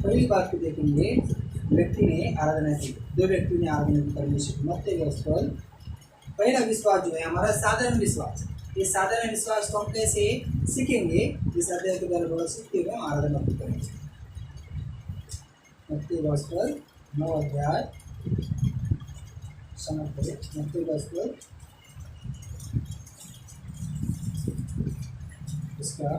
पहली बात को देखेंगे, व्यक्ति ने आराधना की, दो व्यक्ति ने आराधना की परमेश्वर की। मत्ती गोस्पेल, पहला विश्वास जो है हमारा साधारण विश्वास। ये साधारण विश्वास को हम कैसे सीखेंगे, इस अध्याय के द्वारा बहुत सीखते हुए हम आराधना को करेंगे। मत्ती गोस्पेल 9 अध्याय, मत्ती गोस्पेल इसका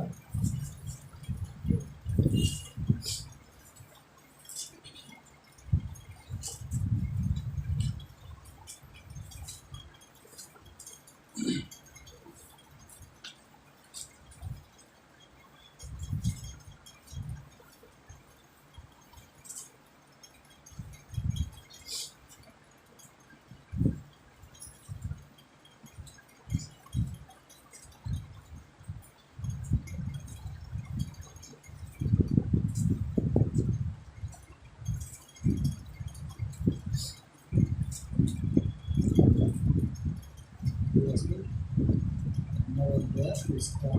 इसका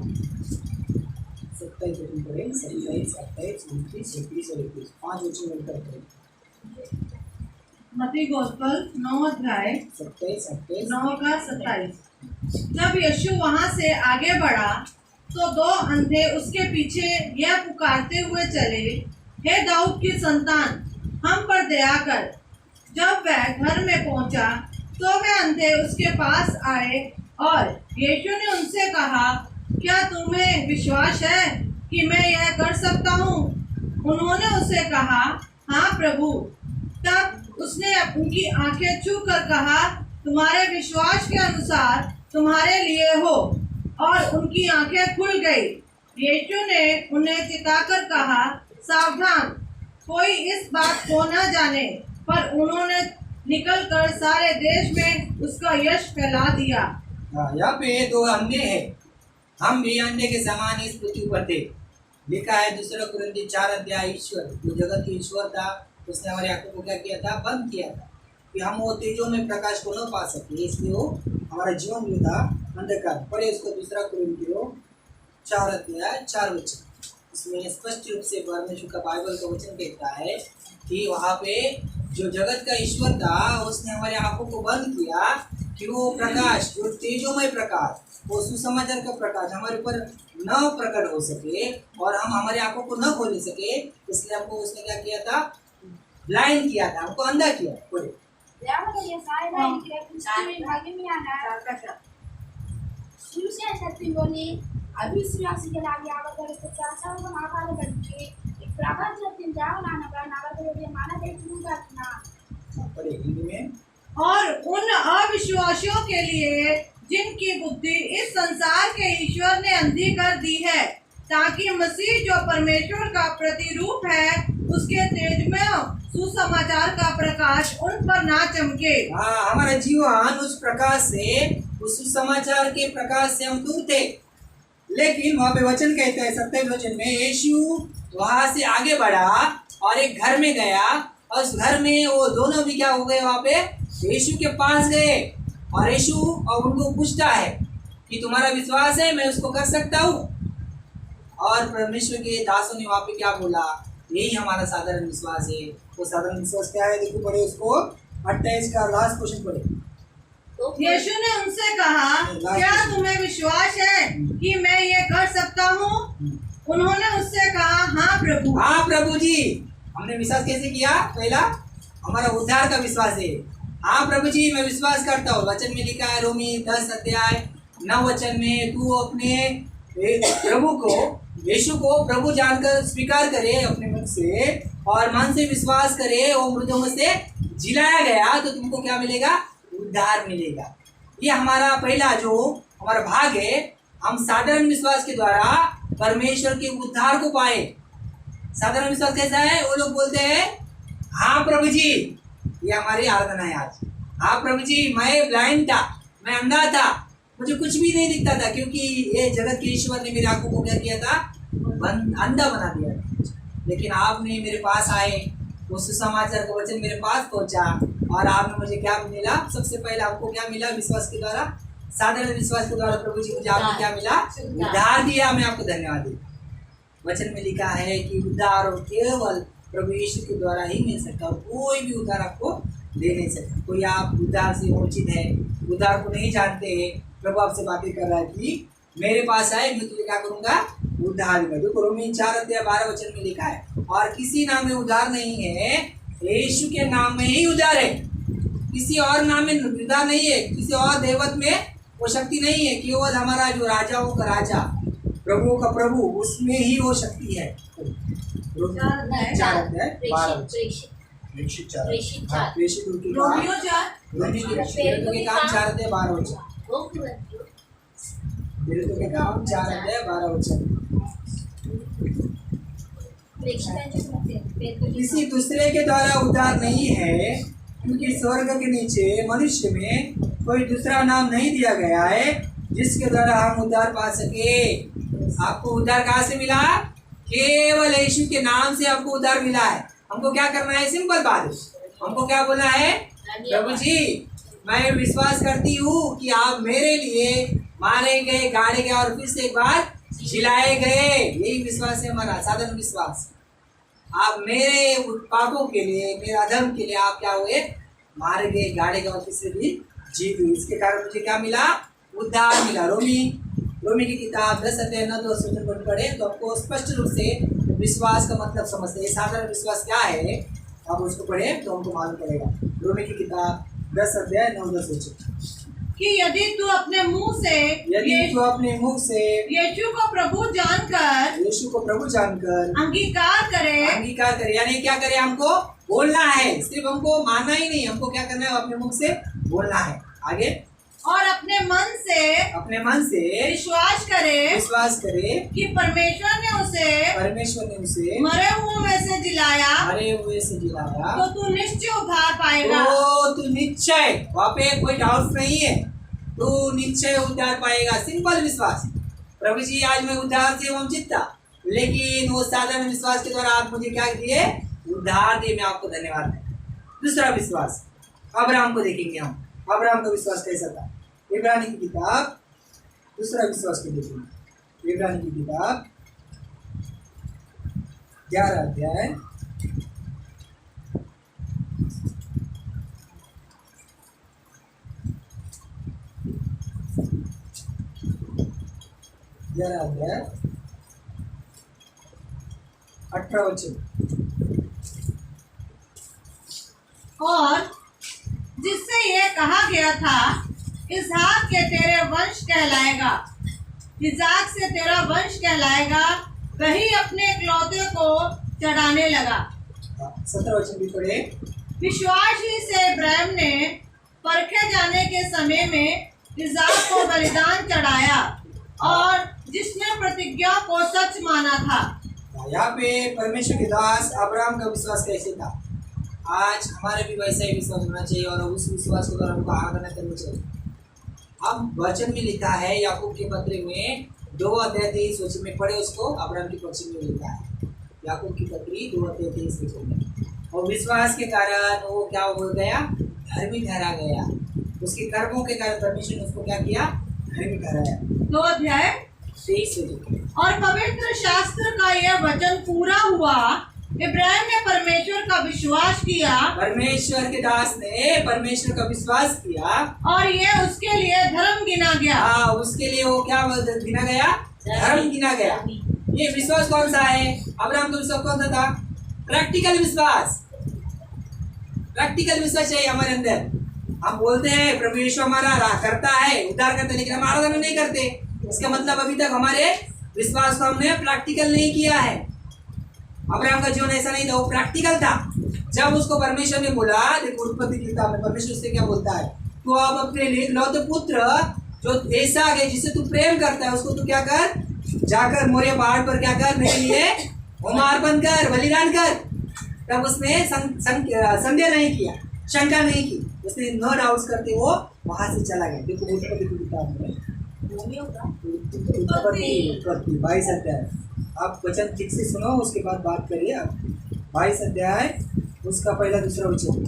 27 वचन पढ़ें, 27, 28, 29, 31 और 31, 5 वचन मिलकर पढ़ें। मत्ती गोस्पेल 9 अध्याय 27, 28, 9 का 27। जब यीशु वहां से आगे बढ़ा तो दो अंधे उसके पीछे यह पुकारते हुए चले, हे दाऊद की संतान, हम पर दया कर। जब वह घर में पहुंचा तो वे अंधे उसके पास आए और यीशु ने उनसे कहा, क्या तुम्हें विश्वास है कि मैं यह कर सकता हूँ? उन्होंने उसे कहा, हाँ प्रभु। तब उसने उनकी आंखें छू कर कहा, तुम्हारे विश्वास के अनुसार तुम्हारे लिए हो, और उनकी आंखें खुल गई। यीशु ने उन्हें चिताकर कहा, सावधान, कोई इस बात को न जाने। पर उन्होंने निकलकर सारे देश में उसका यश फैला दिया। यहाँ पे दो अंधे हैं, हम भी अंधे के समान इस पृथ्वी पर थे। लिखा है 2 कुरिन्थी 4 अध्याय, ईश्वर जो जगत की ईश्वर था उसने हमारे आंखों को क्या किया था, बंद किया था कि हम वो तेजों में प्रकाश को न पा सके, इसलिए वो हमारा जीवन जो था अंधकार। पढ़े उसको 2 कुरिन्थी 4 अध्याय 4 वचन। इसमें स्पष्ट रूप से परमेश्वर का बाइबल का वचन कहता है कि वहाँ पे जो जगत का ईश्वर था उसने हमारे आंखों को बंद किया कि वो प्रकाश, जो तेजोमय प्रकाश, वो सुसमाचार का प्रकाश हमारे ऊपर न प्रकट हो सके और हम हमारे आंखों को न खोल सके, इसलिए हमको उसने क्या किया था, ब्लाइंड किया था, हमको अंधा किया। बोले अविश्वासीलाई आवाज गरेको चाचाको आवाज गरेको एक प्रभाव जतिन जाओ लाना का नागर करे माना देखूंगा ना। पढ़े हिंदी में। और उन अविश्वासियों के लिए जिनकी बुद्धि इस संसार के ईश्वर ने अंधी कर दी है, ताकि मसीह जो परमेश्वर का प्रतिरूप है उसके तेज में सुसमाचार का प्रकाश उन पर ना चमके। हमारा जीवन उस प्रकाश से, उस सुसमाचार के प्रकाश से हम दूर थे। लेकिन वहाँ पे वचन कहता है 27 वचन में, यीशु वहाँ से आगे बढ़ा और एक घर में गया और उस घर में वो दोनों भी क्या हो गए, वहाँ पे यीशु के पास गए और यीशु और उनको पूछता है कि तुम्हारा विश्वास है, मैं उसको कर सकता हूँ। और परमेश्वर के दासों ने वहाँ पे क्या बोला, यही हमारा साधारण विश्वास है। वो साधारण विश्वास क्या है, देखो पढ़े उसको 28 का लास्ट क्वेश्चन पढ़े। यीशु ने उनसे कहा, क्या तुम्हें विश्वास है कि मैं ये कर सकता हूँ? उन्होंने उससे कहा, हाँ प्रभु। हाँ प्रभु जी। हमने विश्वास कैसे किया, पहला हमारा उद्धार का विश्वास है। हाँ प्रभु जी, मैं विश्वास करता हूँ। वचन में लिखा है रोमी 10 अध्याय 9 वचन में, तू अपने प्रभु को, यीशु को प्रभु जानकर स्वीकार करे अपने मुख से और मन से विश्वास करे, वो मृतों से जिलाया गया, तो तुमको क्या मिलेगा, उद्धार मिलेगा। ये हमारा पहला जो हमारा भाग है, हम साधारण विश्वास के द्वारा परमेश्वर के उद्धार को पाए। साधारण विश्वास कैसा है, वो लोग बोलते हैं हाँ प्रभु जी। ये हमारी आराधना है आज। हाँ प्रभु जी, मैं ब्लाइंड था, मैं अंधा था, मुझे कुछ भी नहीं दिखता था, क्योंकि ये जगत के ईश्वर ने मेरी आंखों को क्या किया था, अंधा बना दिया था। लेकिन आपने मेरे पास आए, वो सुसमाचार का वचन मेरे पास पहुंचा और आपने मुझे क्या मिला, सबसे पहले आपको क्या मिला, विश्वास के द्वारा, साधारण विश्वास के द्वारा प्रभु जी मुझे आपको क्या मिला, उद्धार दिया। मैं आपको धन्यवाद देता। वचन में लिखा है कि उद्धार केवल प्रभु यीशु के द्वारा ही मिल सकता है। और कोई भी उद्धार आपको दे नहीं सकता। कोई आप उद्धार से वंचित है, उद्धार को नहीं जानते हैं, प्रभु आपसे बातें कर रहा है कि मेरे पास आए, मैं तुझे क्या करूंगा, उद्धार दूंगा। देखो रोमी 4:12 में लिखा है, और किसी नाम में उद्धार नहीं है, यीशु के नाम में ही उद्धार है। किसी और नाम में उद्धार नहीं है, किसी और देवत में वो शक्ति नहीं है। केवल हमारा जो राजाओं का राजा, प्रभुओं का प्रभु, उसमें ही वो शक्ति है। रोमियो 4:12 प्रेषित उनके रोमियो 4 के काम 4:12 प्रेरितों के काम 4:12। किसी दूसरे के द्वारा उद्धार नहीं है, क्योंकि स्वर्ग के नीचे मनुष्य में कोई दूसरा नाम नहीं दिया गया है जिसके द्वारा हम उद्धार पा सके। आपको उद्धार कहाँ से मिला? केवल यीशु के नाम से आपको उद्धार मिला है। हमको क्या करना है? सिंपल बात है, हमको क्या बोलना है? प्रभु जी, मैं विश्वास करती हूँ कि आप मेरे लिए मारे गए, गाड़े गए और फिर से एक बार जिलाए गए। यही विश्वास है हमारा, साधारण विश्वास। आप मेरे पापों के लिए, मेरे अधर्म के लिए आप क्या हुए? मारे गए, गाड़े गए और फिर से भी जीत हुई। इसके कारण मुझे क्या मिला? उद्धार मिला। रोमी की किताब 10:9-10 पढ़े तो आपको स्पष्ट रूप से विश्वास का मतलब समझते हैं। साधारण विश्वास क्या है, आप उसको पढ़े तो हमको मालूम पड़ेगा। रोमी की किताब 10:9-10 कि यदि तू अपने मुंह से यीशु को प्रभु जानकर अंगीकार करे, यानी क्या करे? हमको बोलना है, सिर्फ हमको मानना ही नहीं, हमको क्या करना है? अपने मुख से बोलना है। आगे, और अपने मन से विश्वास करे कि परमेश्वर ने उसे मरे हुए से जिलाया, तो तू निश्चय उद्धार पाएगा। तू निश्चय, वहाँ पे कोई डाउट नहीं है, तू निश्चय उद्धार पाएगा। सिंपल विश्वास। प्रभु जी, आज मैं उद्धार से वंचित था, लेकिन वो साधारण विश्वास के द्वारा आप मुझे क्या दिए? उद्धार दिए। मैं आपको धन्यवाद दें। दूसरा विश्वास, अब्राहम को देखेंगे हम। अब्राहम का विश्वास कैसा था? इब्रानी की किताब, दूसरा विश्वास को देखेंगे। इब्रानी की किताब 11 अध्याय 18 और जिससे यह कहा गया था, इसहाक के तेरे वंश कहलाएगा, इसहाक से तेरा वंश कहलाएगा, वही अपने इकलौते को चढ़ाने लगा। 17 भी पढ़े। विश्वास ही से इब्राहिम ने परखे जाने के समय में इसहाक को बलिदान चढ़ाया, और जिसने प्रतिज्ञा को सच माना था। यहाँ पे परमेश्वर के दास अब्राहम का विश्वास कैसे था? आज हमारे भी वैसा ही विश्वास होना चाहिए, और उस विश्वास को हमको आराधना करनी चाहिए। अब वचन में लिखा है, याकूब के पत्र में 2:23 में पढ़े उसको। अब्राहम की पक्ष में लिखा है, याकूब की पत्री 2:23 में। और विश्वास के कारण वो क्या हो गया? धर्मी ठहरा गया। उसके कर्मों के कारण परमेश्वर ने उसको क्या किया? धर्मी ठहराया। 2:23 और पवित्र शास्त्र का यह वचन पूरा हुआ, इब्राहिम ने परमेश्वर का विश्वास किया, परमेश्वर के दास ने परमेश्वर का विश्वास किया, और ये उसके लिए धर्म गिना गया। हाँ, उसके लिए वो क्या गिना गया? धर्म गिना गया। ये विश्वास कौन सा है? अब्राहम का विश्वास कौन सा था? प्रैक्टिकल विश्वास। प्रैक्टिकल विश्वास चाहिए हमारे अंदर। हम बोलते हैं प्रभु यीशु हमारा करता है, उद्धार करते, लेकिन हम आराधना नहीं करते। इसका मतलब अभी तक हमारे विश्वास को हमने प्रैक्टिकल नहीं किया है। अब्राहम का जीवन ऐसा नहीं था, वो प्रैक्टिकल था। जब उसको परमेश्वर ने बोला, देखो उत्पत्ति की किताब में परमेश्वर उससे क्या बोलता है? तो अब अपने इकलौते पुत्र जो ऐसा है जिससे तू प्रेम करता है, उसको तू क्या कर? जाकर मोरिया पहाड़ पर क्या कर? मेरे लिए होमार्पण कर, बलिदान कर। तब उसने संदेह नहीं किया, शंका नहीं की, उसने नो डाउट्स करते वो वहां से चला गया। देखो उत्पत्ति की किताब में 22 अध्याय। आप वचन ठीक से सुनो, उसके बाद बात करिए। आप 22 अध्याय उसका पहला दूसरा वचन।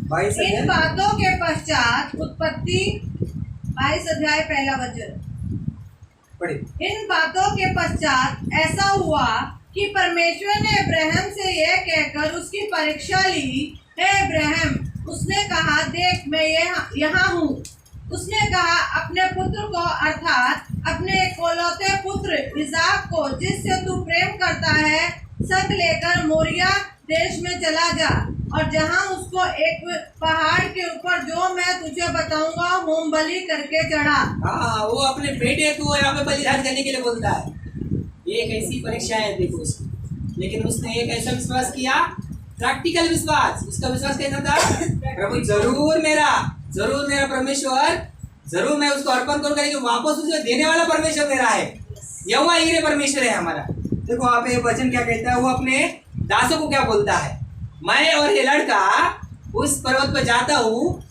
22 इन बातों के पश्चात उत्पत्ति 22 अध्याय पहला वचन। पढ़े। इन बातों के पश्चात ऐसा हुआ कि परमेश्वर ने अब्राहम से यह कहकर उसकी परीक्षा ली, हे अब्राहम, उसने कहा, देख मैं यहाँ हूँ। उसने कहा, अपने पुत्र को अर्थात अपने इकलौते पुत्र इसहाक को जिससे तू प्रेम करता है संग लेकर मोरिया देश में चला जा, और जहाँ उसको एक पहाड़ के ऊपर जो मैं तुझे बताऊंगा होम बलि करके चढ़ा। हाँ, वो अपने बेटे को यहाँ पे बलिदान करने के लिए बोलता है। ये एक ऐसी परीक्षा है, देखो उसकी। लेकिन उसने एक ऐसा विश्वास किया, प्रैक्टिकल विश्वास। उसका विश्वास कैसा था? प्रभु जरूर मेरा परमेश्वर, जरूर मैं उसको अर्पण करूंगा, लेकिन वापस उसे देने वाला परमेश्वर मेरा है। यहोवा हीरे परमेश्वर है हमारा। देखो वहाँ पे वचन क्या कहता है, वो अपने दासों को क्या बोलता है, मैं और ये लड़का उस पर्वत पर जाता हूँ,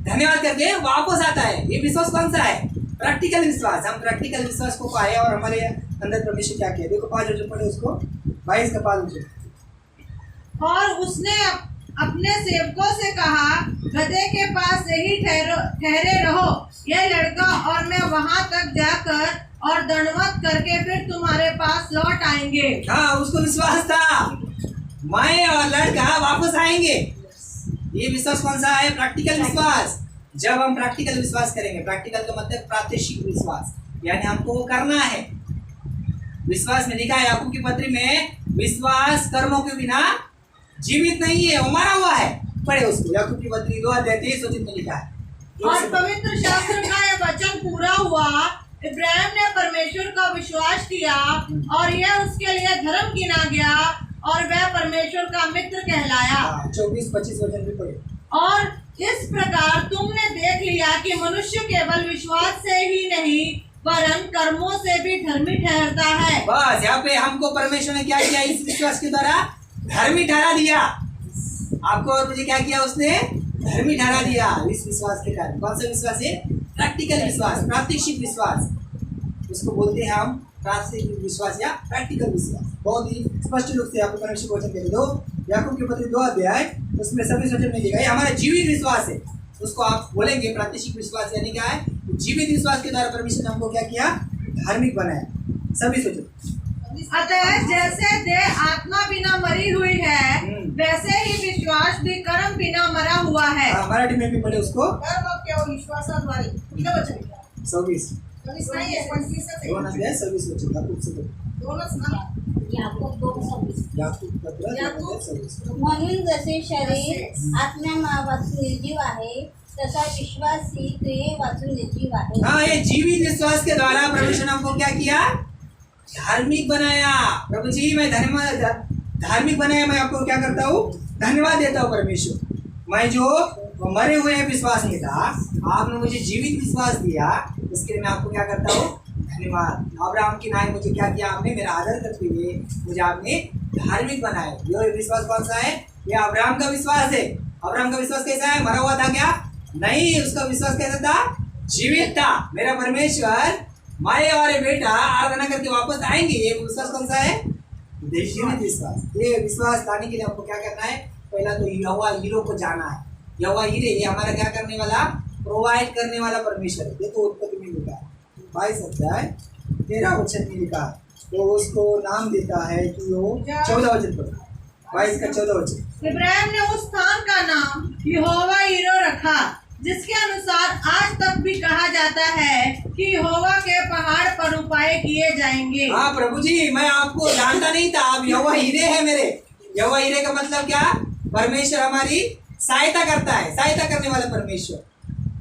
धन्यवाद करके वापस आता है। ये विश्वास कौन सा है? प्रैक्टिकल विश्वास। हम प्रैक्टिकल विश्वास को पाए और हमारे अंदर परमेश्वर क्या किया। देखो 5 वचन पढ़े उसको, 22 का 5 वचन। और उसने अपने सेवकों से कहा, गधे के पास यही ठहरे रहो, यह लड़का और मैं वहां तक जाकर और दंडवत करके फिर तुम्हारे पास लौट आएंगे। हाँ, उसको विश्वास था, मैं और लड़का वापस आएंगे। ये विश्वास कौन सा है? प्रैक्टिकल विश्वास। जब हम प्रैक्टिकल विश्वास करेंगे, प्रैक्टिकल का मतलब प्रात्यक्षिक विश्वास, यानी हमको वो करना है। विश्वास में लिखा है याकूब की पत्री में, विश्वास कर्मों के बिना जीवित नहीं है, वो मरा हुआ है। पढ़े उसको, याकूब की पत्री 2 अध्याय 23 वचन में लिखा है। और पवित्र शास्त्र का यह वचन पूरा हुआ, इब्राहिम ने परमेश्वर का विश्वास किया और यह उसके लिए धर्म गिना गया और वह परमेश्वर का मित्र कहलाया। 24-25 वचन भी पढ़े। और इस प्रकार तुमने देख लिया कि मनुष्य केवल विश्वास से ही नहीं वरन कर्मों से भी धर्मी ठहरता है। बस यहाँ पे हमको परमेश्वर ने क्या किया? इस विश्वास के द्वारा धर्मी ठहरा दिया। आपको और मुझे क्या किया? उसने धर्मी ठहरा दिया इस विश्वास के कारण। कौन सा विश्वास है? प्रैक्टिकल विश्वास, प्रात्यक्षिक विश्वास। उसको बोलते हैं हम प्रात्यक्षिक विश्वास या प्रैक्टिकल विश्वास। बहुत ही स्पष्ट रूप से आपको परमेश्वर वचन कह दो, याकूब की पत्री 2 अध्याय उसमें सभी वचन में लिखा है, हमारा जीवित विश्वास है। उसको आप बोलेंगे प्रात्यक्षिक विश्वास, यानी क्या है? जीवित विश्वास के द्वारा परमेश्वर ने हमको क्या किया? धार्मिक बनाया। सभी सोचो। अतः जैसे देह आत्मा बिना मरी हुई है, वैसे ही विश्वास भी कर्म बिना मरा हुआ है। मराठी में भी पढ़े उसको। विश्वासाद्वारे 26 नाही आहे, 25 आहे. 2 अध्याय 26 वचन याकूब से दोनच ना. याकूब 2:26. याकूब पत्र 2 अध्याय 26। म्हणून जसे शरीर आत्म्या वाचून निर्जीव आहे, तसा विश्वास ही क्रिये वाचून निर्जीव आहे। हाँ, ये जीवित विश्वास के द्वारा परमेश्वर ने हमको क्या किया? धार्मिक बनाया। प्रभु जी मैं धार्मिक बनाया। मैं आपको क्या करता हूँ? धन्यवाद देता हूँ परमेश्वर। मैं जो मरे हुए विश्वास में था, आपने मुझे जीवित विश्वास दिया, इसके लिए मैं आपको क्या करता हूँ? धन्यवाद। अब्राहम की नाई मुझे क्या किया? आपने मेरा आदर करते हुए मुझे आपने धार्मिक बनाया। ये विश्वास कौन सा है? ये अब्राहम का विश्वास है। अब्राहम का विश्वास कैसा है? मरा हुआ था क्या? नहीं, उसका विश्वास कैसा था? जीवित था। मेरा परमेश्वर माए और बेटा आराधना करके वापस आएंगे। ये विश्वास कौन सा है? जीवित विश्वास। ये विश्वास लाने के लिए हमको क्या करना है? पहला तो यहोवा हीरो को जाना है। यहोवा हीरे ये हमारा क्या करने वाला? प्रोवाइड करने वाला परमेश्वर है। देखो उत्पत्ति में लिखा है 22 अध्याय 13 वचन में लिखा है, तो उसको नाम देता है कि वो 14 वचन पर 22 का 14 वचन। इब्राहिम ने उस स्थान का नाम यहोवा हीरो रखा, जिसके अनुसार आज तक भी कहा जाता है कि यहोवा के पहाड़ पर उपाय किए जाएंगे। हाँ प्रभु जी, मैं आपको जानता नहीं था, आप यहोवा हीरे हैं मेरे। यहोवा हीरे का मतलब क्या? परमेश्वर हमारी सहायता करता है, सहायता करने वाला परमेश्वर,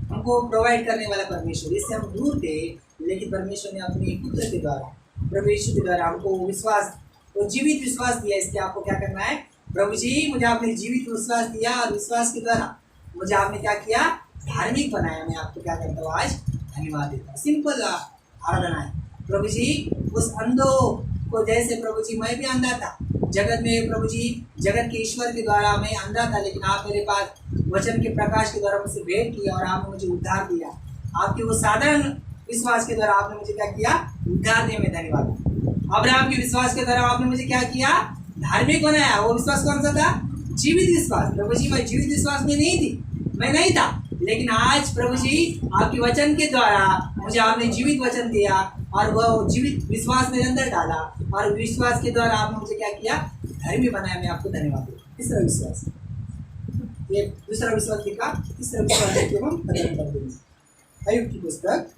हमको प्रोवाइड करने वाला परमेश्वर। इससे हम दूर थे, लेकिन परमेश्वर ने अपने पुत्र के द्वारा, प्रभु यीशु के द्वारा हमको विश्वास, तो जीवित विश्वास दिया। इसलिए आपको क्या करना है? प्रभु जी मुझे आपने जीवित विश्वास दिया और विश्वास के द्वारा मुझे आपने क्या किया? धार्मिक बनाया। मैं आपको क्या करता हूँ? आज धन्यवाद देता हूँ। सिंपल आराधना है। प्रभु जी उस अंधों को, जैसे प्रभु जी मैं भी अंधा था जगत में, प्रभु जी जगत के ईश्वर के द्वारा मैं अंधा था, लेकिन आप मेरे पास वचन के प्रकाश के द्वारा मुझसे भेंट किया और आपने मुझे उद्धार दिया। आपके वो साधारण विश्वास के द्वारा आपने मुझे क्या किया? उद्धार दिया। मैं धन्यवाद। अब्राहम के विश्वास के द्वारा आपने मुझे क्या किया? धार्मिक बनाया। वो विश्वास कौन सा था? जीवित विश्वास। प्रभु जी मैं जीवित विश्वास में नहीं थी, मैं नहीं था, लेकिन आज प्रभु जी आपके वचन के द्वारा मुझे आपने जीवित वचन दिया और वह जीवित विश्वास मेरे अंदर डाला और विश्वास के द्वारा आपने मुझे क्या किया, धर्मी बनाया। मैं आपको धन्यवाद देता हूँ। तीसरा विश्वास, ये दूसरा विश्वास लिखा, तीसरा विश्वास देखिए हम खत्म कर देंगे। अय्यूब की पुस्तक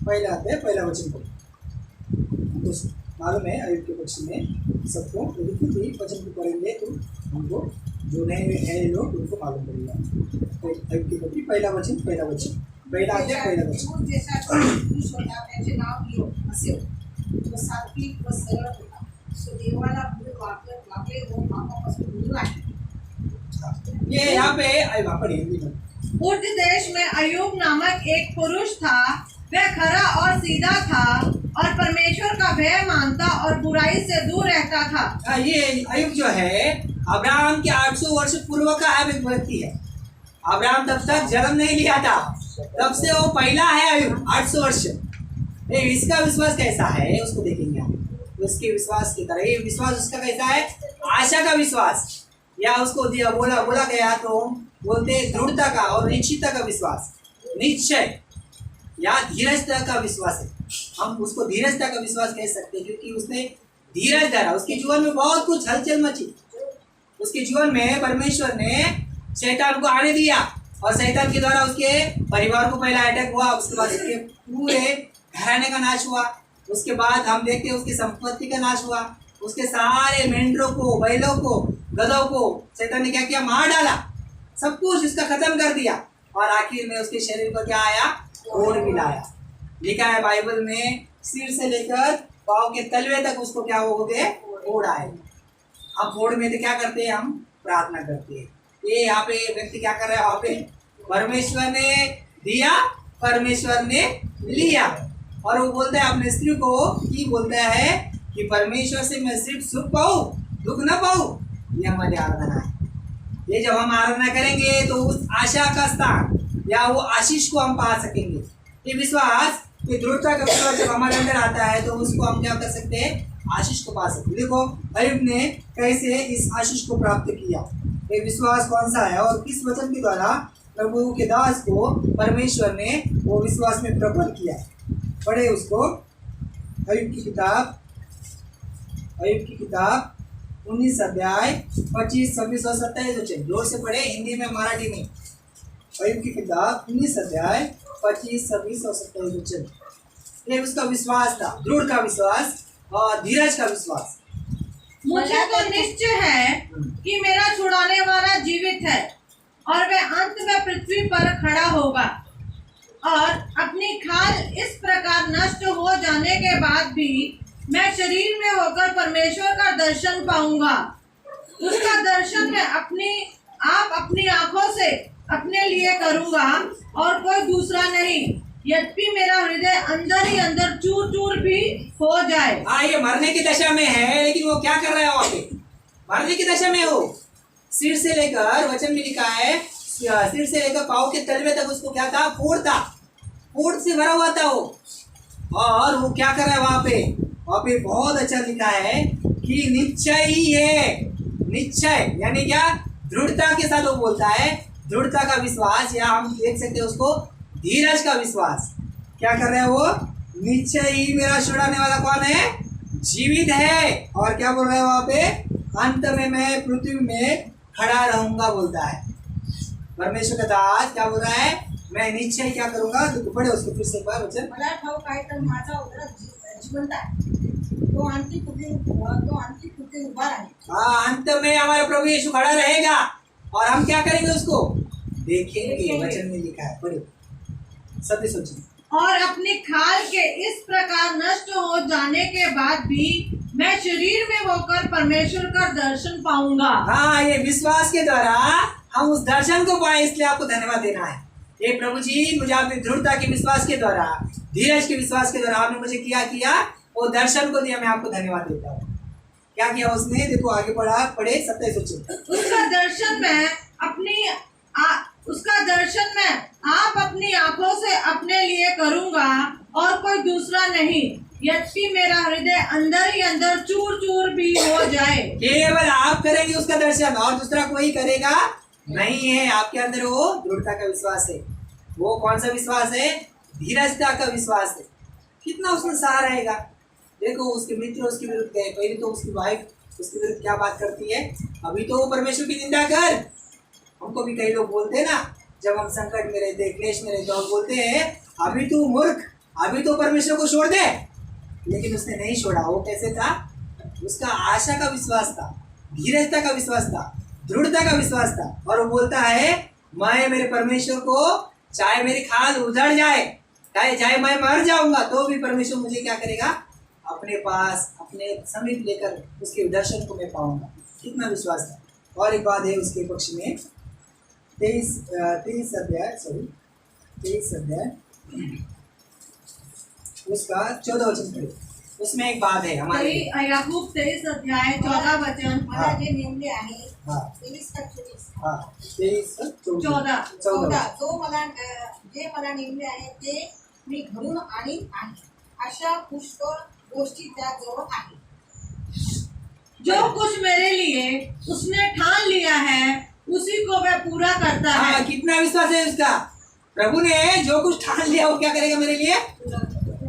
पहला अध्याय पहला वचन को तो मालूम है, अय्यूब के पक्ष में सबको लिखित वचन को पढ़ेंगे तो हमको जो नए हैं लोग उनको मालूम पड़ेगा। तो अय्यूब के पत्र पहला वचन पहला अध्याय पहला वचन। दूर देशातून पुरुष होता, त्याचे नाव योग असे होते. तो सात्विक व सरळ होता. तो देवाला वागले व पापापासून दूर आहे. ये यहाँ पे अय्यूब पढ़िए हिंदी में। उर्द देश में अयूब नामक एक पुरुष था। वह खरा और सीधा था और परमेश्वर का भय मानता और बुराई से दूर रहता था। ये अय्यूब जो है अब्राहम के 800 वर्ष पूर्व का एक व्यक्ति है। अब्राहम तब तक जन्म नहीं लिया था, तब से वो पहला है अय्यूब 800 वर्ष। इसका विश्वास कैसा है उसको देखेंगे हम। उसके विश्वास की तरह ये विश्वास उसका कैसा है, आशा का विश्वास, या उसको दिया बोला गया तो बोलते दृढ़ता का और निश्चितता का विश्वास, निश्चय या धीरजता का विश्वास है। हम उसको धीरजता का विश्वास कह सकते हैं क्योंकि उसने धीरज धरा। उसके जीवन में बहुत कुछ हलचल मची। उसके जीवन में परमेश्वर ने शैतान को आने दिया और शैतान के द्वारा उसके परिवार को पहला अटैक हुआ, उसके बाद उसके पूरे घराने का नाश हुआ। उसके बाद हम देखते हैं उसकी संपत्ति का नाश हुआ। उसके सारे मेंढरों को, बैलों को, गधों को शैतान ने क्या किया, मार डाला, सब कुछ उसका खत्म कर दिया। और आखिर में उसके शरीर पर क्या आया, फोड़ भी लाया। लिखा है बाइबल में सिर से लेकर पाँव के तलवे तक उसको क्या हो गए, फोड़ आए। हम फोड़ में तो क्या करते हैं, हम प्रार्थना करते हैं। ये यहाँ पे व्यक्ति क्या कर रहा है, वहाँ पे परमेश्वर ने दिया, परमेश्वर ने लिया। और वो बोलता है अपने स्त्री को कि बोलता है कि परमेश्वर से मैं सिर्फ सुख पाऊँ, दुख न पाऊँ। ये हमारी आराधना है। ये जब हम आराधना करेंगे तो उस आशा का स्थान या वो आशीष को हम पा सकेंगे। ये विश्वास, ये दृढ़ता का विश्वास जब हमारे अंदर आता है तो उसको हम क्या कर सकते हैं, आशीष को पा सकते हैं। देखो अय्यूब ने कैसे इस आशीष को प्राप्त किया। ये विश्वास कौन सा है और किस वचन के द्वारा प्रभु के दास को परमेश्वर ने वो विश्वास में प्रबल किया। पढ़े उसको, अय्यूब की किताब 19 अध्याय 25, 26 और 27 वचन। जोर से पढ़े, हिंदी में मराठी में। अय्यूब की किताब 19 अध्याय 25, 26 और 27 वचन। ये उसका विश्वास था, दृढ़ का विश्वास और धीरज का विश्वास। मुझे तो निश्चय है कि मेरा छुड़ाने वाला जीवित है और वह अंत में पृथ्वी पर खड़ा होगा। और अपनी खाल इस प्रकार नष्ट हो जाने के बाद भी मैं शरीर में होकर परमेश्वर का दर्शन पाऊंगा। उसका दर्शन मैं अपनी आंखों से अपने लिए करूंगा और कोई दूसरा नहीं। यद्यपि मेरा हृदय अंदर ही अंदर चूर चूर भी हो जाए। हाँ, ये मरने की दशा में है, लेकिन वो क्या कर रहा है वहाँ पे, मरने की दशा में हो। सिर से लेकर, वचन में लिखा है, सिर से लेकर पाँव के तलवे तक उसको क्या था, फोड़ था, फोड़ से भरा हुआ था वो। और वो क्या कर रहा है वहाँ पे बहुत अच्छा लिखा है कि निश्चय ही है। निश्चय यानी क्या, दृढ़ता के साथ वो बोलता है, दृढ़ता का विश्वास, या हम देख सकते हैं उसको धीरज का विश्वास। क्या कर रहा है वो, निश्चय ही मेरा छुड़ाने वाला कौन है, जीवित है। और क्या बोल रहा है वहाँ पे, अंत में मैं पृथ्वी में खड़ा रहूंगा बोलता है। परमेश्वर का दास क्या बोल रहा है, मैं निश्चय क्या करूंगा। तो पढ़े उसको फिर से एक बार वचन। मला ठाऊक आहे तर माझा उदर जिवंत आहे. तो आणखी कुठे उभा आहे. हाँ, अंत में हमारा प्रभु यीशु खड़ा रहेगा और हम क्या करेंगे, उसको देखेंगे। वचन में लिखा है, पढ़े 27 वचन। और अपनी खाल के इस प्रकार नष्ट हो जाने के बाद भी मैं शरीर में होकर परमेश्वर का दर्शन पाऊंगा। हाँ, ये विश्वास के द्वारा हम उस दर्शन को पाए, इसलिए आपको धन्यवाद देना है। ये प्रभु जी, मुझे आपने दृढ़ता के विश्वास के द्वारा, धीरज के विश्वास के द्वारा आपने मुझे क्या किया, वो दर्शन को दिया। मैं आपको धन्यवाद देता हूँ। क्या किया उसने, देखो आगे पढ़े 27 वचन। उसका दर्शन मैं आप अपनी आंखों से अपने लिए करूंगा और कोई दूसरा नहीं। यद्यपि मेरा हृदय अंदर ही अंदर चूर चूर भी हो जाए। केवल आप करेंगे उसका दर्शन, और दूसरा कोई करेगा नहीं है। आपके अंदर वो दृढ़ता का विश्वास है। वो कौन सा विश्वास है, धीरजता का विश्वास है। कितना उसमें सहा रहेगा। देखो उसके मित्र उसके विरुद्ध गए, पहले तो उसकी वाइफ उसके विरुद्ध क्या बात करती है, अभी तो वो परमेश्वर की निंदा कर। हमको भी कई लोग बोलते हैं ना, जब हम संकट में रहते क्लेश में रहते और बोलते हैं अभी तू मूर्ख, अभी तो परमेश्वर को छोड़ दे। लेकिन उसने नहीं छोड़ा। वो कैसे था, उसका आशा का विश्वास था, धीरजता का विश्वास था, दृढ़ता का विश्वास था। और वो बोलता है मैं मेरे परमेश्वर को, चाहे मेरी खाल उजड़ जाए, चाहे मैं मर जाऊंगा, तो भी परमेश्वर मुझे क्या करेगा, अपने पास अपने समीप लेकर उसके दर्शन को मैं पाऊंगा। कितना विश्वास था। और एक बात है उसके पक्ष में, 23 अध्याय उसका 14 वचन पढ़े। उसमें एक बात है हमारे याकूब 23 अध्याय 14 वचन। मला जे नेमले आहे हाँ 23 का 24 हाँ 23 14 जो मला जे मला नेमले आहे ते मी घडून आणीन आहे, अशा पुष्कळ गोष्टी त्याजवळ आहे। जो कुछ मेरे लिए उसने ठान लिया है उसी को वह पूरा करता है। हाँ, कितना विश्वास है उसका। प्रभु ने जो कुछ ठान लिया वो क्या करेगा मेरे लिए।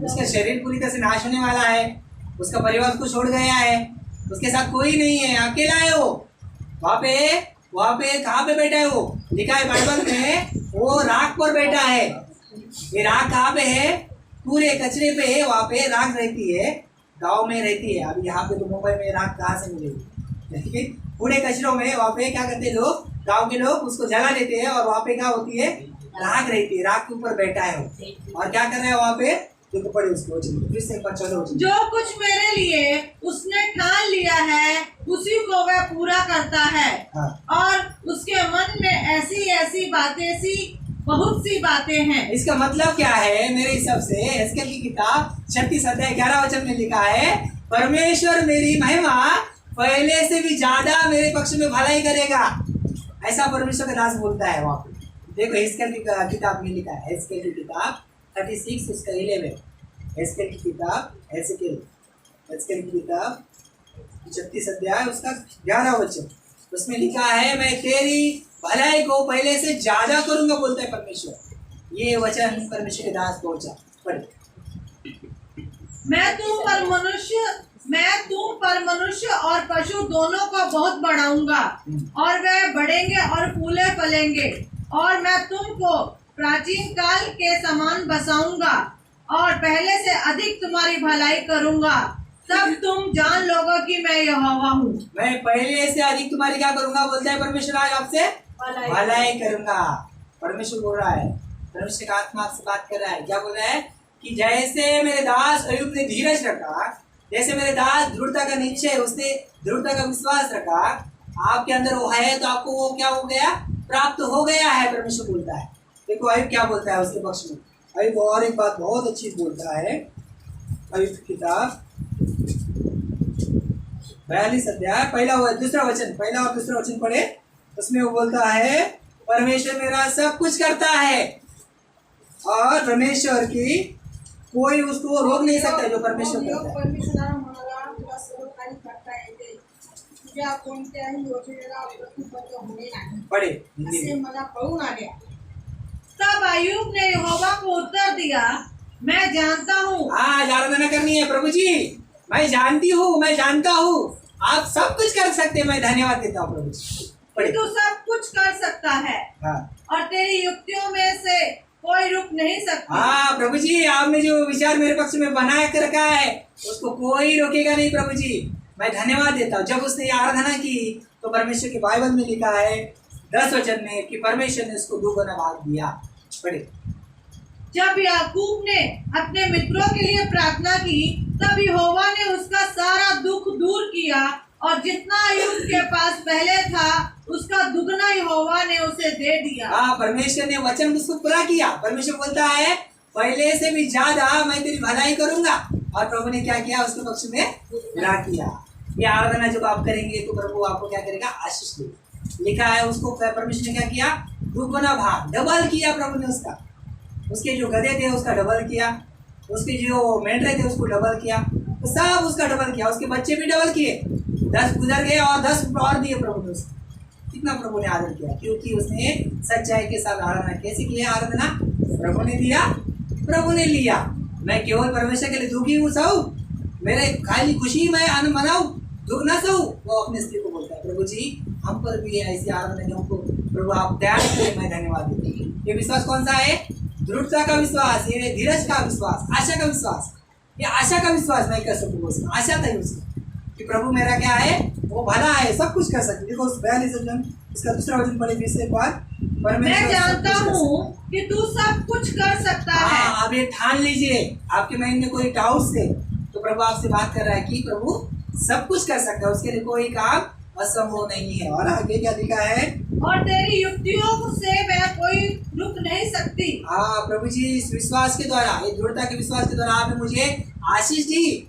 उसका शरीर पूरी तरह से नाश होने वाला है, उसका परिवार उसको छोड़ गया है, उसके साथ कोई नहीं है, अकेला है वो। वहाँ पे कहाँ पे बैठा है वो, लिखा है बाइबल में, वो राख पर बैठा है। ये राख कहाँ पे है, पूरे कचरे पे है। वहाँ पे राख रहती है, गांव में रहती है। अभी यहाँ पे तो मुंबई में राख कहाँ से मिलेगी, लेकिन पूरे कचरों में वहाँ पे क्या करते हैं लोग, गांव के लोग उसको जला देते हैं। और वहाँ पे क्या होती है, राख रहती है, राख के ऊपर बैठा है वो। और क्या कर रहा है वहाँ पे, देखो पढ़े उसको फिर से एक बार, चलो। जो कुछ मेरे लिए उसने ठान लिया है उसी को वह पूरा करता है। हाँ। और उसके मन में ऐसी ऐसी बातें सी बहुत सी बातें हैं। इसका मतलब क्या है मेरे हिसाब से, एस्केल की किताब 36 अध्याय 11 वचन में लिखा है, परमेश्वर मेरी महिमा पहले से भी ज्यादा मेरे पक्ष में भलाई करेगा। ऐसा परमेश्वर का दास बोलता है वहाँ पे। देखो एस्केल की किताब में लिखा है, एस्केल की किताब 36 उसका 11, एस्केल की किताब एस्केल की किताब 36 अध्याय उसका 11 वचन, उसमें लिखा है मैं तेरी भलाई को पहले से ज्यादा करूंगा, बोलता है परमेश्वर। ये वचन परमेश्वर के दास पहुंचा। पढ़े। मैं तुम पर मनुष्य और पशु दोनों को बहुत बढ़ाऊंगा, और वे बढ़ेंगे और फूले फलेंगे। और मैं तुमको प्राचीन काल के समान बसाऊंगा और पहले से अधिक तुम्हारी भलाई करूंगा, तब तुम जान लोगे कि मैं यहोवा हूँ। मैं पहले से अधिक तुम्हारी क्या करूंगा, बोलता है परमेश्वर। आज आपसे भलाई करूंगा। परमेश्वर बोल रहा है, परमेश्वर का आत्मा आपसे बात कर रहा है। क्या बोल रहा है कि जैसे मेरे दास अय्यूब ने धीरज रखा, जैसे मेरे दास दृढ़ता का निश्चय, उसने दृढ़ता का विश्वास रखा, आपके अंदर वो है तो आपको वो क्या हो गया, प्राप्त हो गया है। परमेश्वर बोलता है। देखो अय्यूब क्या बोलता है उसके पक्ष में। अय्यूब और एक बात बहुत अच्छी बोलता है। अय्यूब की किताब 42 अध्याय पहला और दूसरा वचन पढ़े। उसमें वो बोलता है परमेश्वर मेरा सब कुछ करता है और परमेश्वर की कोई उसको रोक नहीं सकता जो परमेश्वर करता है। परमेश्वराला म्हणाला तुला सर्व काही करता येते, तुझ्या कोणत्याही योजनेला प्रतिबद्ध होणे नाही, पढ़े असे मला कळून आले। तब अय्यूब ने यहोवा को उत्तर दिया, मैं जानता हूँ। आज आराधना करनी है प्रभु जी, मैं जानती हूँ, मैं जानता हूँ आप सब कुछ कर सकते हैं। मैं धन्यवाद देता हूँ प्रभु जी। कि तू सब कुछ कर सकता है हाँ और तेरी युक्तियों में से कोई रुक नहीं सकता। हाँ प्रभु जी, आपने जो विचार मेरे पक्ष में बना कर रखा है उसको कोई रोकेगा नहीं प्रभु जी। मैं धन्यवाद देता हूँ। जब उसने आराधना की तो परमेश्वर के बाइबल में लिखा है 10 वचन में कि परमेश्वर ने उसको दुगना भाग दिया। पढ़े। जब याकूब ने अपने मित्रों के लिए प्रार्थना की, तब यहोवा ने उसका सारा दुख दूर किया और जितना अय्यूब के पास पहले था उसका दुगना यहोवा ने उसे दे दिया। हाँ, परमेश्वर ने वचन उसको पूरा किया। परमेश्वर बोलता है पहले से भी ज्यादा मैं तेरी भलाई करूंगा। और प्रभु ने क्या किया, उसके पक्ष में पूरा किया। ये आराधना जब आप करेंगे तो प्रभु आपको क्या करेगा, आशीष देगा। लिखा है उसको परमेश्वर ने क्या किया, दुगना भाग डबल किया प्रभु ने उसका। उसके जो गधे थे उसका डबल किया, उसके जो मेंढरे थे उसको डबल किया, तो सब उसका डबल किया। उसके बच्चे भी डबल किए, 10 गुजर गए और 10 और दिए प्रभु ने उसको। कितना प्रभु ने आदर किया, क्योंकि उसने सच्चाई के साथ आराधना। कैसे किया आराधना, प्रभु ने दिया प्रभु ने लिया। मैं केवल परमेश्वर के लिए दुखी हूँ सहूँ, मेरे खाली खुशी में आनंद मनाऊँ, दुख ना सहूँ। वो अपने स्त्री को बोलता है, प्रभु जी हम पर भी ऐसी आनंद है हमको, प्रभु आप दया के लिए मैं धन्यवाद देती हूँ। ये विश्वास कौन सा है? दृढ़ता का विश्वास, ये धीरज का विश्वास, आशा का विश्वास। ये आशा का विश्वास नहीं कर सकूँ उसका, आशा था उसका कि प्रभु मेरा क्या है, वो भला है, सब कुछ कर सकते। देखो 42 वचन, इसका दूसरा वचन पढ़े फिर से एक बार। मैं सब जानता कुछ कर हूँ सकता कि तू सब कुछ कर सकता है। है। हाँ, अब ये ठान लीजिए, आपके माइंड में कोई डाउट से तो प्रभु आपसे बात कर रहा है कि प्रभु सब कुछ कर सकता है, उसके लिए कोई काम असंभव नहीं है। और आगे क्या लिखा है? और तेरी युक्तियों से वह कोई रुक नहीं सकती। हाँ प्रभु जी, इस विश्वास के द्वारा, ये दृढ़ता के विश्वास के द्वारा आपने मुझे आशीष दी,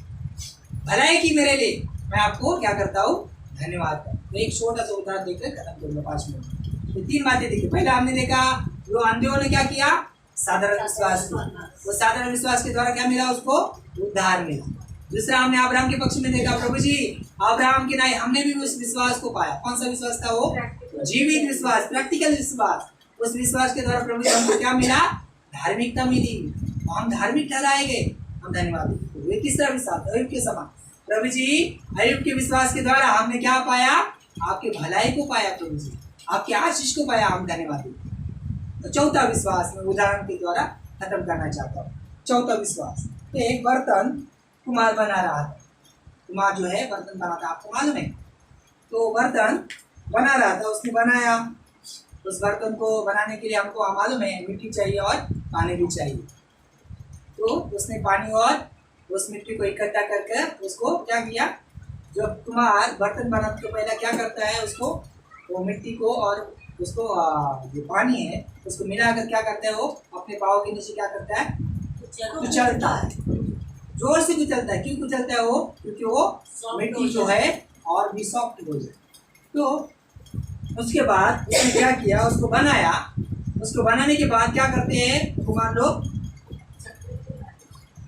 भलाई की मेरे लिए, मैं आपको क्या करता हूँ, धन्यवाद करता हूँ। तो एक छोटा सा उदाहरण देखकर खत्म करूंगा 5 मिनट। ये 3 बातें देखी। पहले हमने देखा जो अंधों ने क्या किया, साधारण विश्वास किया, वो साधारण विश्वास के द्वारा क्या मिला, उसको उद्धार मिला। दूसरा हमने अब्राहम के पक्ष में देखा, प्रभु जी अब्राहम के नहीं, हमने भी उस विश्वास को पाया। कौन सा विश्वास था वो? जीवित विश्वास, प्रैक्टिकल विश्वास। उस विश्वास के द्वारा प्रभु जी हमको क्या मिला, धार्मिकता मिली, हम धार्मिक ठहराए गए, हम धन्यवाद देते। ये किसका विश्वास? अयुब के समान। प्रभु जी अयुब के विश्वास के द्वारा हमने क्या पाया, आपके भलाई को पाया, प्रभु जी आपके आशीष को पाया, हम धन्यवाद देते। तो चौथा विश्वास मैं उदाहरण के द्वारा खत्म करना चाहता हूँ। चौथा विश्वास, तो एक बर्तन कुम्हार बना रहा था, कुम्हार जो है बर्तन बनाता, आपको मालूम है। तो बर्तन बना रहा था, उसने बनाया, उस बर्तन को बनाने के लिए हमको मालूम है मिट्टी चाहिए और पानी भी चाहिए। तो उसने पानी और उस मिट्टी को इकट्ठा करके उसको क्या किया, जब कुम्हार बर्तन बनाने के पहले क्या करता है, उसको वो मिट्टी को और उसको जो पानी है उसको मिलाकर क्या करता है, वो अपने पाँव के नीचे क्या करता है, कुचलता है, जोर से कुचलता है। क्यों कुचलता है वो? क्योंकि वो मिट्टी जो है और भी सॉफ्ट हो जाए। तो उसके बाद उसने क्या किया, उसको बनाया। उसको बनाने के बाद क्या करते हैं कुम्हार लोग,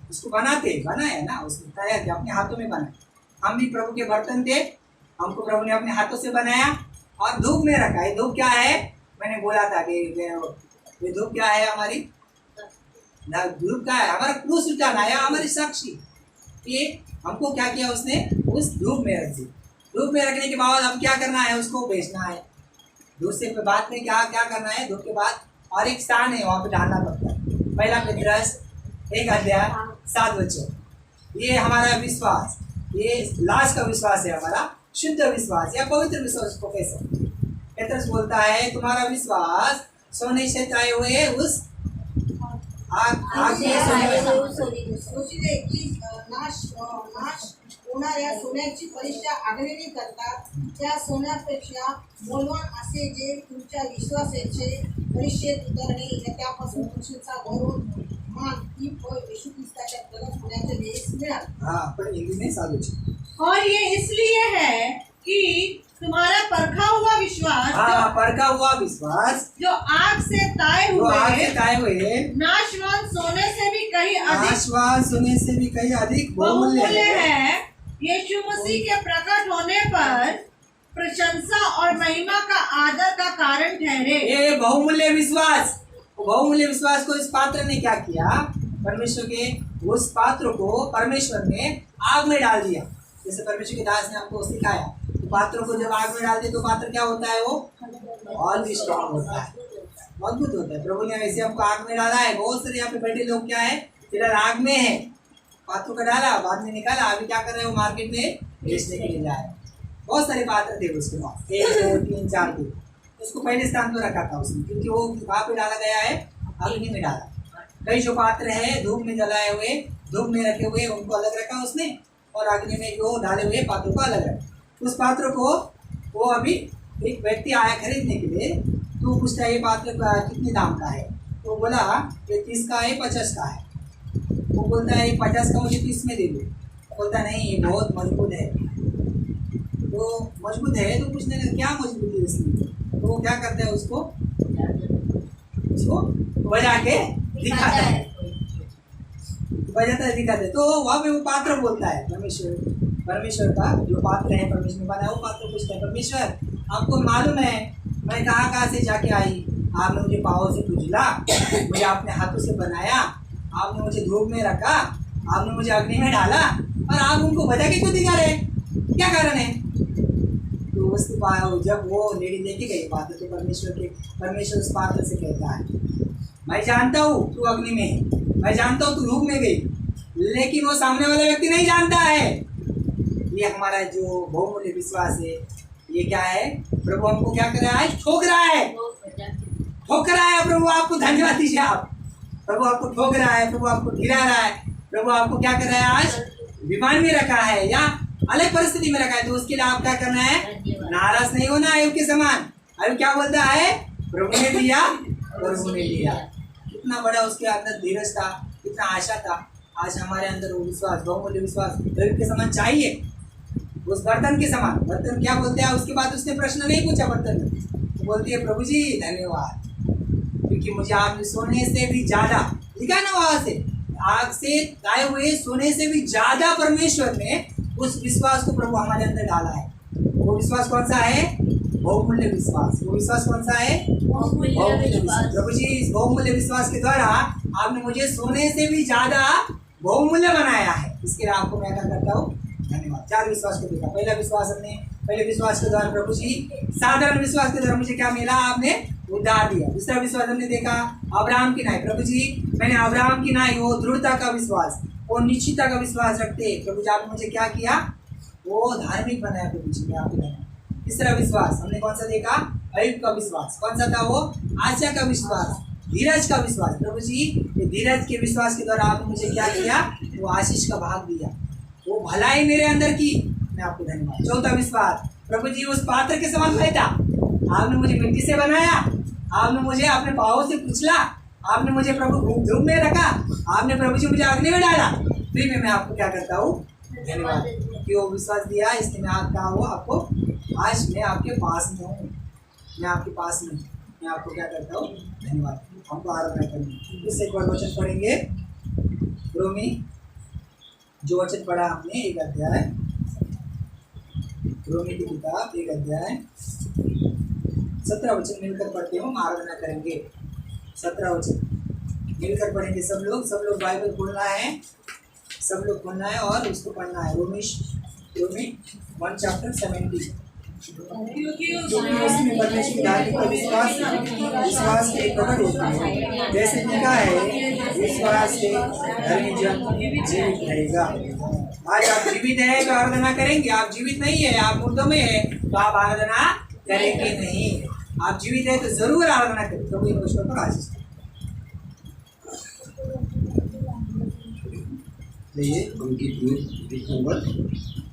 उसको बनाया ना, उसने तैयार किया, अपने हाथों में बनाया। हम भी प्रभु के बर्तन थे, हमको प्रभु ने अपने हाथों से बनाया और धूप में रखा है। धूप क्या है? मैंने बोला था कि ये धूप क्या है हमारी, धूप क्या है, हमारा क्रूस उठाना है, हमारी साक्षी। ये हमको क्या किया उसने, उस धूप में रख दी। धूप में रखने के बाद अब क्या करना है, उसको बेचना है। धूप से बाद में क्या क्या करना है, धूप के बाद और एक स्थान है वहाँ पे डालना पड़ता है। पहला पत्रस 1 अध्याय 7 वचन। ये हमारा विश्वास, ये लास्ट का विश्वास है, हमारा शुद्ध विश्वास या पवित्र विश्वास को कह सकते हैं। पत्रस बोलता है तुम्हारा विश्वास सोने से ताए हुए उस आग में सोचिले की नाश होणाऱ्या सोन्याची परीक्षा आगळीने करतात, त्या सोन्यापेक्षा मौल्यवान असे जे तुमच्या विश्वासाचे परीक्षेत उतरणे त्यापासून खुशीचा गौरव मान ही फळ येशू ख्रिस्ताच्या प्रगट होण्याचे देश मिळाले। हाँ पर हिंदी में साधु। और ये इसलिए है कि तुम्हारा परखा हुआ विश्वास, हाँ परखा हुआ विश्वास जो आग से ताए वो आग से हुए ताए हुए नाशवान सोने से भी कहीं अधिक आश्वास सोने से भी कहीं अधिक बहुमूल्य बहुमूल्य है। है। यीशु मसीह के प्रकट होने पर प्रशंसा और महिमा का आदर का कारण ठहरे। ये बहुमूल्य विश्वास, बहुमूल्य विश्वास को इस पात्र ने क्या किया, परमेश्वर के उस पात्र को परमेश्वर ने आग में डाल दिया। जैसे परमेश्वर के दास ने हमको सिखाया, तो पात्रों को जब आग में डालते तो पात्र क्या होता है, वो और भी स्ट्रॉन्ग होता है, मजबूत होता है। प्रभु ने ऐसे हमको आग में डाला है। बहुत सारे यहाँ पे बैठे लोग क्या है, फिलहाल आग में है, पात्रों का डाला, बाद में निकाला, अभी क्या कर रहे हो, मार्केट में बेचने के लिए जा रहे। बहुत सारे पात्र थे उसके पास, 1 2 3 4 थे। उसको पहले स्थान पर रखा था उसने, क्योंकि वो वहाँ पे डाला गया है, अग्नि में डाला। कई जो पात्र है धूप में जलाए हुए, धूप में रखे हुए, उनको अलग रखा उसने, और अग्नि में जो डाले हुए पात्रों को अलग रखा। उस पात्र को वो अभी एक व्यक्ति आया खरीदने के लिए, तो पूछता है ये पात्र कितने दाम का है, तो बोला ये 30 का है, 50 का है। वो बोलता है 50 का मुझे 30 में दे दो। बोलता नहीं ये बहुत मजबूत है। तो मजबूत है तो पूछने लगा क्या मजबूती है इसमें, तो वो क्या करता है, उसको बजा के दिखाता है, बजाता है दिखाते है। तो वहाँ पे वो पात्र बोलता है, परमेश्वर का जो पात्र है, परमेश्वर ने बनाया, वो पात्र पूछता है परमेश्वर आपको मालूम है मैं कहाँ से जाके आई, आपने मुझे पाँव से पूछला, मुझे अपने हाथों से बनाया, आपने मुझे धूप में रखा, आपने मुझे अग्नि में डाला, और आप उनको बजा के क्यों दिखा रहे? क्या कारण है? तो उसके बाद जब वो लेडी लेके गई बात तो परमेश्वर उस पात्र से कहता है, मैं जानता हूँ तू अग्नि में है, मैं जानता हूँ तू धूप में गई, लेकिन वो सामने वाला व्यक्ति नहीं जानता है। ये हमारा जो बहुमूल्य विश्वास है, ये क्या है? प्रभु हमको क्या कर रहा है? ठोक रहा है, ठोक रहा है। प्रभु आपको धन्यवाद दीजिए। आप प्रभु आपको ठोक रहा है, प्रभु आपको गिरा रहा है, प्रभु आपको क्या कर रहा है? आज बीमार में रखा है या अलग परिस्थिति में रखा है, तो उसके लिए आप क्या करना है? नाराज नहीं होना। आयुब के समान आयुब क्या बोलता है? प्रभु ने दिया, प्रभु ने दिया। कितना बड़ा उसके अंदर धीरज था, कितना आशा था। आज हमारे अंदर वो विश्वास, बहुमूल्य विश्वास आयुब के समान चाहिए, उस बर्तन के समान। बर्तन क्या बोलते हैं? उसके बाद उसने प्रश्न नहीं पूछा बर्तन ने, तो बोलती है प्रभु जी धन्यवाद, क्योंकि मुझे आपने सोने से भी ज्यादा, लिखा ना वहां से, आग से गाए हुए सोने से भी ज्यादा परमेश्वर ने उस विश्वास को प्रभु हमारे अंदर डाला है। वो विश्वास कौन सा है? बहुमूल्य विश्वास। वो विश्वास कौन सा है? बहुमूल्य विश्वास। प्रभु जी इस बहुमूल्य विश्वास के द्वारा आपने मुझे सोने से भी ज्यादा बहुमूल्य बनाया है। इसके लिए आपको मैं क्या करता हूँ? धन्यवाद। 4 विश्वास को देखा। पहला विश्वास हमने, पहले विश्वास के द्वारा प्रभु जी, साधारण विश्वास के द्वारा मुझे क्या मिला? आपने उद्धार दिया। दूसरा विश्वास हमने देखा अब्राहम की नाई। प्रभु जी मैंने अब्राहम की नाई, वो दृढ़ता का विश्वास, वो निश्चितता का विश्वास रखते प्रभु जी आपने मुझे क्या किया? वो धार्मिक बनाया प्रभु जी। मैं आपको धन्यवाद। तीसरा विश्वास हमने कौन सा देखा? अय्यूब का विश्वास। कौन सा था वो? आशा का विश्वास, धीरज का विश्वास। प्रभु जी ये धीरज के विश्वास के द्वारा आपने मुझे क्या किया? वो आशीष का भाग दिया, वो भलाई मेरे अंदर की। मैं आपको धन्यवाद। चौथा विश्वास, प्रभु जी उस पात्र के समान बैठा, आपने मुझे मिट्टी से बनाया, आपने मुझे अपने पाँवों से कुचला, आपने मुझे प्रभु धूप में रखा, आपने प्रभु जी मुझे अग्नि में डाला, फिर भी मैं आपको क्या करता हूँ? धन्यवाद कि वो विश्वास दिया। इसलिए मैं आप कहा हुआ आपको, आज मैं आपके पास में हूँ, मैं आपके पास में हूँ। मैं आपको क्या करता हूँ? धन्यवाद। हमको आराधना करेंगे। इससे एक बार वचन पढ़ेंगे, रोमी जो वचन पढ़ा हमने, 1 अध्याय, रोमी की किताब 1 अध्याय 17 वचन मिलकर पढ़ते हो, हम आराधना करेंगे। 17 वचन मिलकर पढ़ेंगे सब लोग बाइबल खोलना है, सब लोग खोलना है और उसको पढ़ना है। रोमी 1 चैप्टर 70। क्योंकि उसमें परमेश्वर की धार्मिक का विश्वास के प्रकट होती है। जैसे लिखा है, विश्वास से धर्मी जन जीवित रहेगा। आज आप जीवित है तो आराधना करेंगे, आप जीवित नहीं है, आप मुर्दों में है तो आप आराधना करेंगे नहीं। आप जीवित है तो जरूर आराधना करें। प्रभु इन पुष्पों पर आशीष उनकी गीत नंबर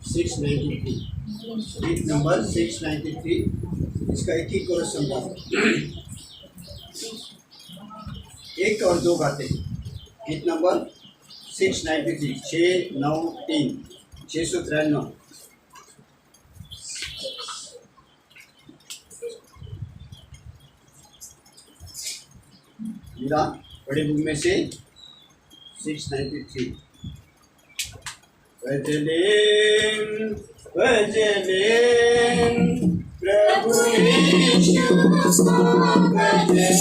693, गीत नंबर 693। इसका एक ही कोरस समझा, 1 और 2 गाते। गीत नंबर 693, 693, 693। मेरा बड़े बुक में से 693। भजलें प्रभु यीशु को भजलें।